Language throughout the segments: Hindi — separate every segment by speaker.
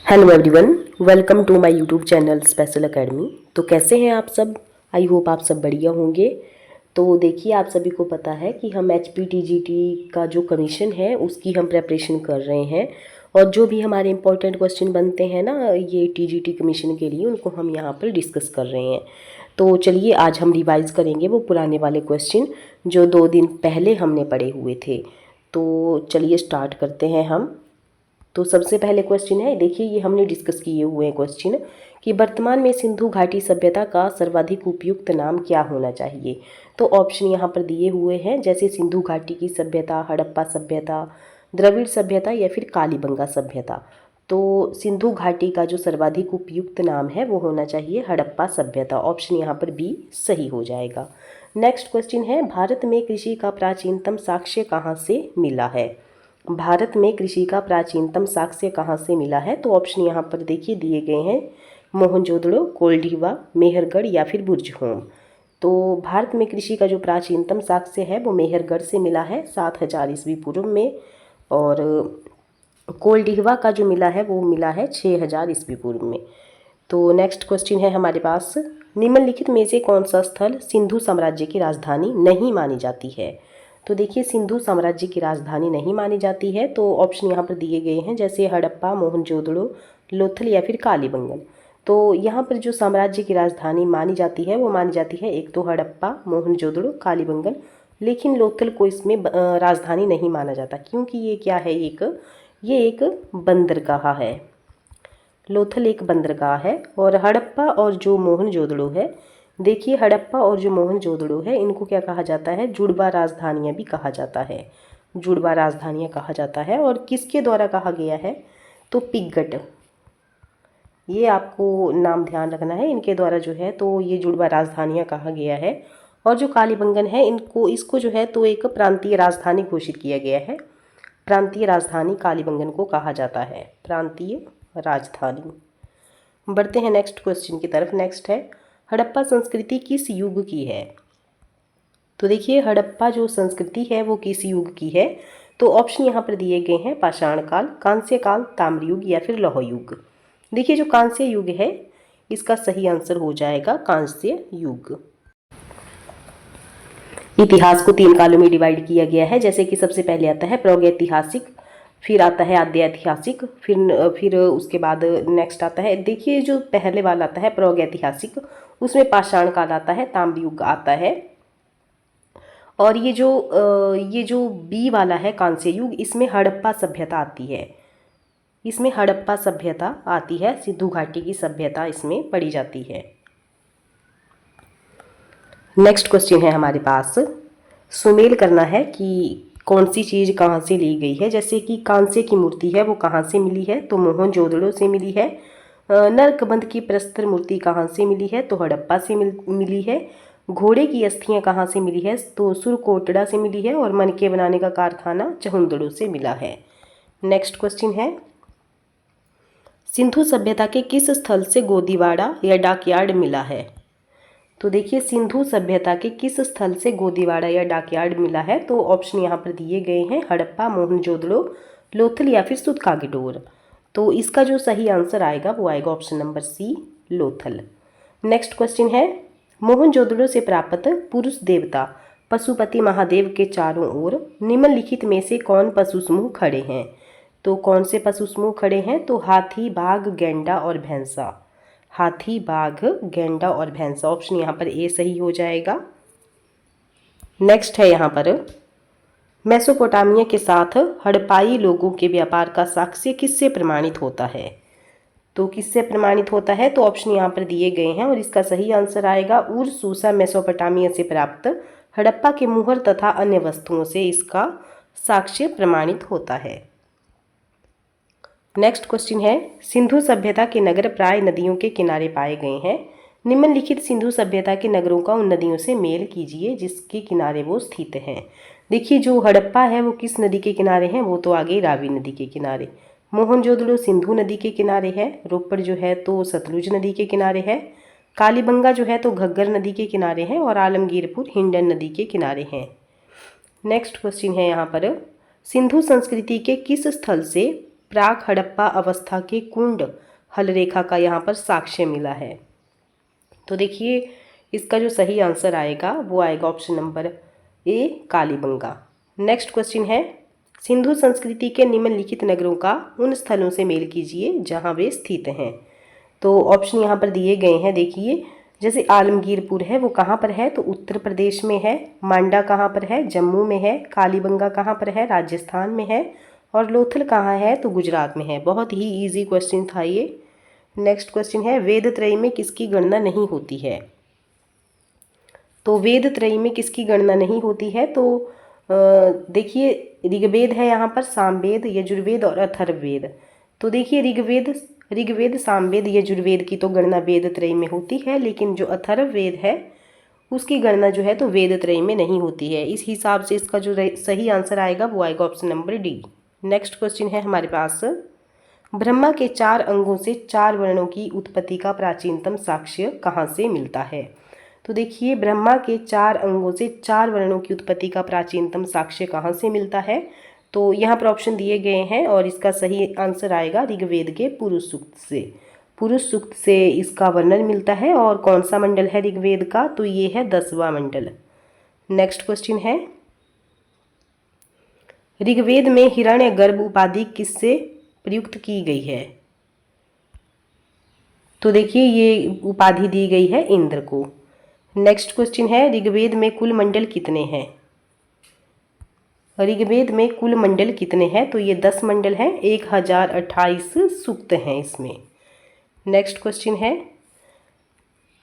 Speaker 1: Hello everyone, welcome to my YouTube channel special academy. तो कैसे हैं आप सब? आई होप आप सब बढ़िया होंगे। तो देखिए, आप सभी को पता है कि हम HPTGT का जो कमीशन है उसकी हम प्रेपरेशन कर रहे हैं, और जो भी हमारे इंपॉर्टेंट क्वेश्चन बनते हैं ना ये TGT कमीशन के लिए, उनको हम यहाँ पर डिस्कस कर रहे हैं। तो चलिए, आज हम रिवाइज़ करेंगे वो पुराने वाले क्वेश्चन जो 2 दिन पहले हमने पढ़े हुए थे। तो चलिए स्टार्ट करते हैं हम। तो सबसे पहले क्वेश्चन है, देखिए ये हमने डिस्कस किए हुए हैं क्वेश्चन कि वर्तमान में सिंधु घाटी सभ्यता का सर्वाधिक उपयुक्त नाम क्या होना चाहिए। तो ऑप्शन यहाँ पर दिए हुए हैं, जैसे सिंधु घाटी की सभ्यता, हड़प्पा सभ्यता, द्रविड़ सभ्यता या फिर कालीबंगा सभ्यता। तो सिंधु घाटी का जो सर्वाधिक उपयुक्त नाम है वो होना चाहिए हड़प्पा सभ्यता। ऑप्शन यहाँ पर बी सही हो जाएगा। नेक्स्ट क्वेश्चन है, भारत में कृषि का प्राचीनतम साक्ष्य कहाँ से मिला है। भारत में कृषि का प्राचीनतम साक्ष्य कहाँ से मिला है। तो ऑप्शन यहाँ पर देखिए दिए गए हैं, मोहनजोदड़ो, कोल्डिवा, मेहरगढ़ या फिर बुर्जहोम। तो भारत में कृषि का जो प्राचीनतम साक्ष्य है वो मेहरगढ़ से मिला है 7000 ईस्वी पूर्व में, और कोल्डिवा का जो मिला है वो मिला है 6000 ईस्वी पूर्व में। तो नेक्स्ट क्वेश्चन है हमारे पास, निम्नलिखित में से कौन सा स्थल सिंधु साम्राज्य की राजधानी नहीं मानी जाती है। तो देखिए, सिंधु साम्राज्य की राजधानी नहीं मानी जाती है, तो ऑप्शन यहाँ पर दिए गए हैं, जैसे हड़प्पा, मोहनजोदड़ो, लोथल या फिर कालीबंगन। तो यहाँ पर जो साम्राज्य की राजधानी मानी जाती है वो मानी जाती है एक तो हड़प्पा, मोहनजोदड़ो, कालीबंगन, लेकिन लोथल को इसमें राजधानी नहीं माना जाता, क्योंकि ये क्या है, ये एक बंदरगाह है। लोथल एक बंदरगाह है। और हड़प्पा और जो मोहनजोदड़ो है, देखिए हड़प्पा और जो मोहनजोदड़ो है इनको क्या कहा जाता है, जुड़वा राजधानियाँ भी कहा जाता है, जुड़वा राजधानियाँ कहा जाता है। और किसके द्वारा कहा गया है, तो पिग्गट, ये आपको नाम ध्यान रखना है, इनके द्वारा जो है तो ये जुड़वा राजधानियाँ कहा गया है। और जो कालीबंगन है इसको जो है तो एक प्रांतीय राजधानी घोषित किया गया है। प्रांतीय राजधानी कालीबंगन को कहा जाता है, प्रांतीय राजधानी। बढ़ते हैं नेक्स्ट क्वेश्चन की तरफ। नेक्स्ट है, हड़प्पा संस्कृति किस युग की है। तो देखिए, हड़प्पा जो संस्कृति है वो किस युग की है। तो ऑप्शन यहाँ पर दिए गए हैं, पाषाण काल, कांस्य काल, ताम्र युग या फिर लौह युग। देखिए, जो कांस्य युग है इसका सही आंसर हो जाएगा कांस्य युग। इतिहास को 3 कालों में डिवाइड किया गया है, जैसे कि सबसे पहले आता है प्रागैतिहासिक, फिर आता है आद्य ऐतिहासिक, फिर उसके बाद नेक्स्ट आता है, देखिए जो पहले वाला आता है प्रागैतिहासिक, उसमें पाषाण काल आता है, ताम्र युग आता है। और ये जो बी वाला है कांस्य युग, इसमें हड़प्पा सभ्यता आती है, इसमें हड़प्पा सभ्यता आती है, सिंधु घाटी की सभ्यता इसमें पड़ी जाती है। नेक्स्ट क्वेश्चन है हमारे पास, सुमेल करना है कि कौन सी चीज़ कहाँ से ली गई है। जैसे कि कांस्य की मूर्ति है वो कहाँ से मिली है, तो मोहनजोदड़ो से मिली है। नरकबंध की प्रस्तर मूर्ति कहाँ से मिली है, तो हड़प्पा से मिली है। घोड़े की अस्थियाँ कहाँ से मिली है, तो सुरकोटड़ा से मिली है। और मनके बनाने का कारखाना चहुंदड़ो से मिला है। नेक्स्ट क्वेश्चन है, सिंधु सभ्यता के किस स्थल से गोदीवाड़ा या डाकयार्ड मिला है। तो देखिए, सिंधु सभ्यता के किस स्थल से गोदीवाड़ा या डाकयार्ड मिला है। तो ऑप्शन यहाँ पर दिए गए हैं, हड़प्पा, मोहनजोदड़ो, लोथल या फिर सुतकागीडोर। तो इसका जो सही आंसर आएगा वो आएगा option number C, Lothal. Next question है, मोहनजोदड़ो से प्राप्त पुरुष देवता पशुपति महादेव के चारों ओर निम्नलिखित में से कौन पशु समूह खड़े हैं। तो कौन से पशु समूह खड़े हैं, तो हाथी, बाघ, गैंडा और भैंसा। हाथी, बाघ, गैंडा और भैंसा। ऑप्शन यहाँ पर ए सही हो जाएगा। नेक्स्ट है यहाँ पर, मेसोपोटामिया के साथ हड़प्पाई लोगों के व्यापार का साक्ष्य किससे प्रमाणित होता है। तो किससे प्रमाणित होता है, तो ऑप्शन यहाँ पर दिए गए हैं, और इसका सही आंसर आएगा उर्सूसा मेसोपोटामिया से प्राप्त हड़प्पा के मुहर तथा अन्य वस्तुओं से इसका साक्ष्य प्रमाणित होता है। नेक्स्ट क्वेश्चन है, सिंधु सभ्यता के नगर प्राय नदियों के किनारे पाए गए हैं। निम्नलिखित सिंधु सभ्यता के नगरों का उन नदियों से मेल कीजिए जिसके किनारे वो स्थित हैं। देखिए, जो हड़प्पा है वो किस नदी के किनारे हैं, वो तो आ गई रावी नदी के किनारे। मोहनजोदड़ो सिंधु नदी के किनारे है। रोपड़ जो है तो सतलुज नदी के किनारे है। कालीबंगा जो है तो घग्गर नदी के किनारे है। और आलमगीरपुर हिंडन नदी के किनारे हैं। नेक्स्ट क्वेश्चन है यहाँ पर, सिंधु संस्कृति के किस स्थल से प्राक हड़प्पा अवस्था के कुंड हलरेखा का यहाँ पर साक्ष्य मिला है? तो देखिए इसका जो सही आंसर आएगा वो आएगा option number A, Kalibangan. Next question है, सिंधु संस्कृति के निम्नलिखित नगरों का उन स्थलों से मेल कीजिए जहां वे स्थित हैं। तो ऑप्शन यहाँ पर दिए गए हैं, देखिए जैसे आलमगीरपुर है वो कहाँ पर है? तो उत्तर प्रदेश में है। मांडा कहाँ पर है? जम्मू में है। कालीबंगा कहाँ पर है? राजस्थान में है। और लोथल कहाँ है? तो गुजरात में है। बहुत ही ईजी क्वेश्चन था ये। नेक्स्ट क्वेश्चन है, वेद त्रयी में किसकी गणना नहीं होती है? तो वेद त्रयी में किसकी गणना नहीं होती है? तो देखिए ऋग्वेद है यहाँ पर, सामवेद, यजुर्वेद और अथर्ववेद। तो देखिए ऋग्वेद, सामवेद, यजुर्वेद की तो गणना वेद त्रयी में होती है, लेकिन जो अथर्ववेद है उसकी गणना जो है तो वेद त्रयी में नहीं होती है। इस हिसाब से इसका जो सही आंसर आएगा वो आएगा option number D. Next question है हमारे पास, ब्रह्मा के 4 अंगों से 4 वर्णों की उत्पत्ति का प्राचीनतम साक्ष्य कहाँ से मिलता है? तो देखिए ब्रह्मा के 4 अंगों से 4 वर्णों की उत्पत्ति का प्राचीनतम साक्ष्य कहाँ से मिलता है? तो यहाँ पर ऑप्शन दिए गए हैं और इसका सही आंसर आएगा ऋग्वेद के पुरुष सूक्त से। पुरुष सूक्त से इसका वर्णन मिलता है। और कौन सा मंडल है ऋग्वेद का? तो ये है 10वां मंडल। नेक्स्ट क्वेश्चन है, ऋग्वेद में हिरण्यगर्भ उपाधि किससे प्रयुक्त की गई है? तो देखिए ये उपाधि दी गई है इंद्र को। नेक्स्ट क्वेश्चन है, ऋग्वेद में कुल मंडल कितने हैं? ऋग्वेद में कुल मंडल कितने हैं? तो ये 10 मंडल हैं, 1028 सूक्त हैं इसमें। नेक्स्ट क्वेश्चन है,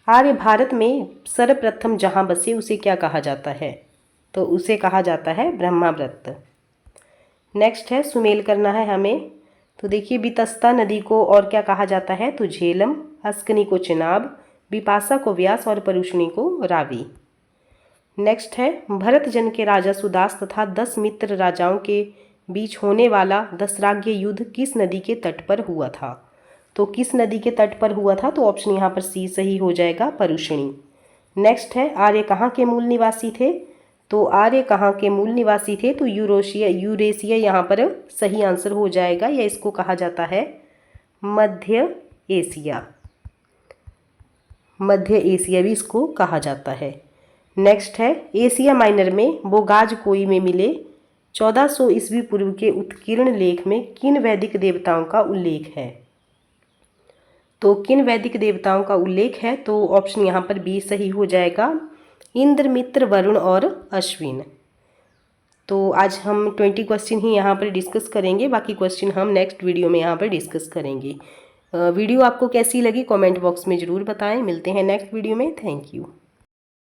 Speaker 1: आर्य भारत में सर्वप्रथम जहाँ बसे उसे क्या कहा जाता है? तो उसे कहा जाता है ब्रह्माव्रत। नेक्स्ट है, सुमेल करना है हमें। तो देखिए बितस्ता नदी को और क्या कहा जाता है? तो झेलम, अस्कनी को चिनाब, बिपाशा को व्यास और परुष्णी को रावी। नेक्स्ट है, भरत जन के राजा सुदास तथा 10 मित्र राजाओं के बीच होने वाला दसराज्य युद्ध किस नदी के तट पर हुआ था? तो किस नदी के तट पर हुआ था? तो ऑप्शन यहाँ पर सी सही हो जाएगा, परुष्णी। नेक्स्ट है, आर्य कहाँ के मूल निवासी थे? तो आर्य कहाँ के मूल निवासी थे? तो यूरेशिया यहाँ पर सही आंसर हो जाएगा, या इसको कहा जाता है मध्य एशिया। मध्य एशिया भी इसको कहा जाता है। नेक्स्ट है, एशिया माइनर में बोगाज कोई में मिले 1400 ईस्वी पूर्व के उत्कीर्ण लेख में किन वैदिक देवताओं का उल्लेख है? तो किन वैदिक देवताओं का उल्लेख है? तो ऑप्शन यहाँ पर बी सही हो जाएगा, इंद्र, मित्र, वरुण और अश्विन। तो आज हम 20 क्वेश्चन ही यहाँ पर डिस्कस करेंगे, बाकी क्वेश्चन हम नेक्स्ट वीडियो में यहाँ पर डिस्कस करेंगे। वीडियो आपको कैसी लगी कमेंट बॉक्स में ज़रूर बताएं। मिलते हैं नेक्स्ट वीडियो में। Thank you.